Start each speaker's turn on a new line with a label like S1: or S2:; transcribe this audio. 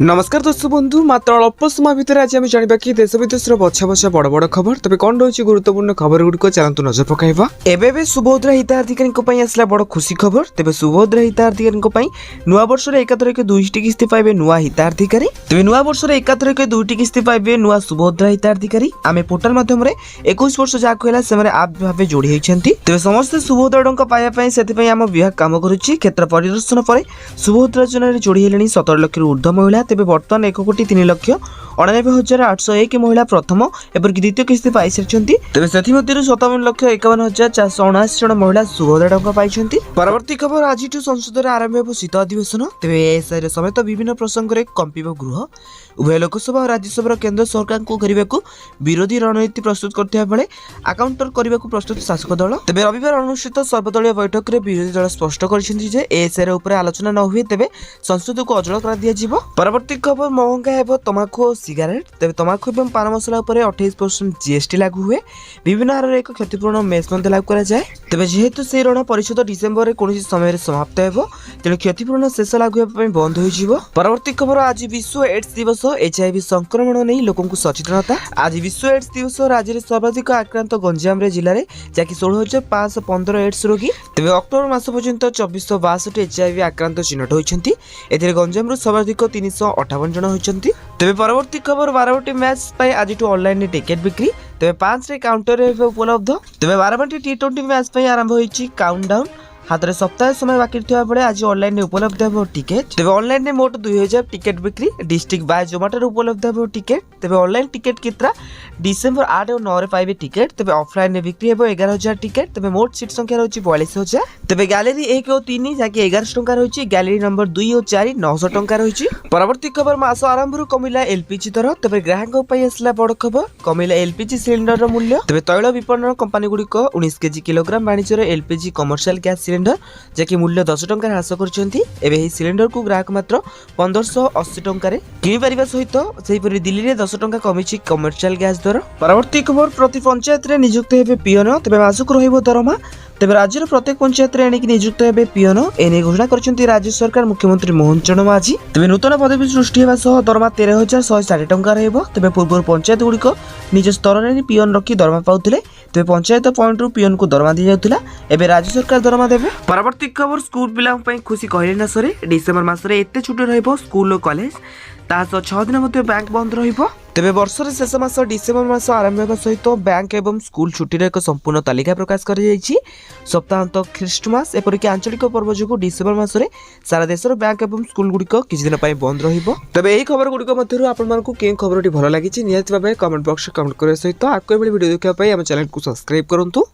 S1: नमस्कार दोस्तों बंधु मात्र अल्प समय भितर आज आम जाना कि देश विदेश बछा बछा बड़ बड़ खबर तेज कौन रही गुरुत्वपूर्ण खबर गुड़िक चलतु नजर पकाइबा। एबे सुभद्रा हिताधिकारी आसला बड़ खुशी खबर तेज सुभद्रा हिताधिकारी नुआ वर्ष एकाथरक 2टी किस्ती पाइबे नुआ हिताधिकारी तेज नुआ वर्ष एकाथरक 2टी किस्ती पाइबे नुआ सुभद्रा हिताधिकारी आम पोर्टाल माध्यम 21 वर्ष जहाँ आप भाव जोड़ी होती तेज समस्त सुभद्रा टंका पाइबा से आम विभाग कम करुच्ची क्षेत्र परिदर्शन पर सुभद्रा योजन जोड़ी हेले 17 लाख ऊर्ध्व महिला तेज बर्तमान 1,93,98,801 महिला प्रथम एपरिक द्वितीय किस्ती पाई सारी तेज से 57,51,479 जन महिला सुभद्रा टंका पाई। परवर्ती खबर आज संसद में आरंभ हो शीत अधिवेशन तेज एएसआई समेत विभिन्न प्रसंग में कंपिब गृह उभय लोकसभा और राज्यसभा केन्द्र सरकार को करने विरोधी रणनीति प्रस्तुत करते बेले आकाउंटर करने को प्रस्तुत शासक दल तेज रविवार अनुष्ठित सर्वदलीय बैठक में विरोधी दल स्पष्ट कर एएसआई आलोचना न हुए तेज संसद को अचल कर दिया। परवर्ती खबर महंगा है तमाकू और सिगारेट तेज तमाकू और पान मसला 28% जीएसटी लागू हुए विभिन्न हार एक क्षतिपूर्ण मेस लागू कराए तेज जेहेतु से ऋण परिशोध डिसेम्बर में कौन समय समाप्त हो तेणु क्षतिपूर्ण शेष लागू होगा बंद हो। परवर्ती खबर आज विश्व एड्स दिवस एचआईवी संक्रमण नहीं लोकों को सचेतनता आज विश्व एड्स दिवस राज्य में सर्वाधिक आक्रांत गंजाम जिले में जहाँकि 16,515 एड्स रोगी तेज अक्टोबर मास पर्यंत 2462 एचआईवी आक्रांत चिन्हट होती गंजाम सर्वाधिक 358 जन होती। तेज परवर्ती खबर 12टी मैच आज ऑनलाइन टिकेट बिक्री तेज 5 काउंटर उपलब्ध तेज 12टी T20 मैच आरंभ होती काउंटडाउन हाथ में सप्ताह समय बाकी बेले आज ऑनलाइन उपलब्ध हो टिकेट तेज ऑनलाइन मोट 2000 टिकेट बिक्री डिस्ट्रिक्ट बाय जोमाटो उपलब्ध हो टिकेट तेज ऑनलाइन टिकेट केतरा डिसेम्बर 8 और 9 पाइबे टिकेट तेज ऑफलाइन बिक्री हो 11,000 टिकेट तेज मोट सीट संख्या रही 42,000 तेज गैलेरी 1 और 3 जहाँकि 1100 टंका रही गैलेरी नंबर 2 और 4 900 टंका रही। परवर्ती खबर मास आरंभ कमिला एलपीजी दर तेज ग्राहक आसला बड़ खबर कमिला एलपीजी सिलिंडर मूल्य तेज तैल विपणन कंपानी गुड़िक 19 केजी किलोग्राम वाणिज्य एलपीजी कमर्शियल गैस सिलिंडर जैकि मूल्य 10 टंका ह्रास कर सिलिंडर को ग्राहक मात्र 1580 टंकार किपर सहित दिल्ली में 10 टंका कमी कमर्शियल गैस दर। परवर्ती खबर प्रति पंचायत में नियुक्त हे पियन तेज मासक ररमा तेज राज्य प्रत्येक पंचायत में एणिक नियुक्त हे पियन एने घोषणा कर राज्य सरकार मुख्यमंत्री मोहन चरण माझी तेज नूतन पदवी सृष्टि होगा दरमा 13,160 टंका रहा पूर्व पंचायत गुड़िक निज स्तर में पियन रखी दरमा पाउथिले तेज पंचायत पॉइंट रु पियन को दरमा दी जाउथिला एबे राज्य सरकार दरमा देबे। परवर्ती खबर स्कूल पिलां पई खुशी कहले न सरे डिसेम्बर मासरे एते छुट्टी रहइबो स्कूल और कॉलेज तासो 6 दिन मध्य बैंक बंद रहिबो तेबे वर्षर शेष मास डिसेम्बर मास आरंभ होगा सहित बैंक एवं स्कूल छुट्टीर एक संपूर्ण तालिका प्रकाश कर सप्ताहांत ख्रीष्टमास एपरिक आंचलिक पर्व जो डिसेम्बर मासरे सारा देशर बैंक एवं स्कूल गुड़िक किछि दिन पई बंद रहिबो। तबे एही खबर गुड़िक मध्यरु आपन मानकु के खबरटी भलो लागिछि निहाती भाबे कमेंट बॉक्स में कमेंट करे सहित आको एबे वीडियो देखिबा पई हम चैनल को सब्सक्राइब करंतु।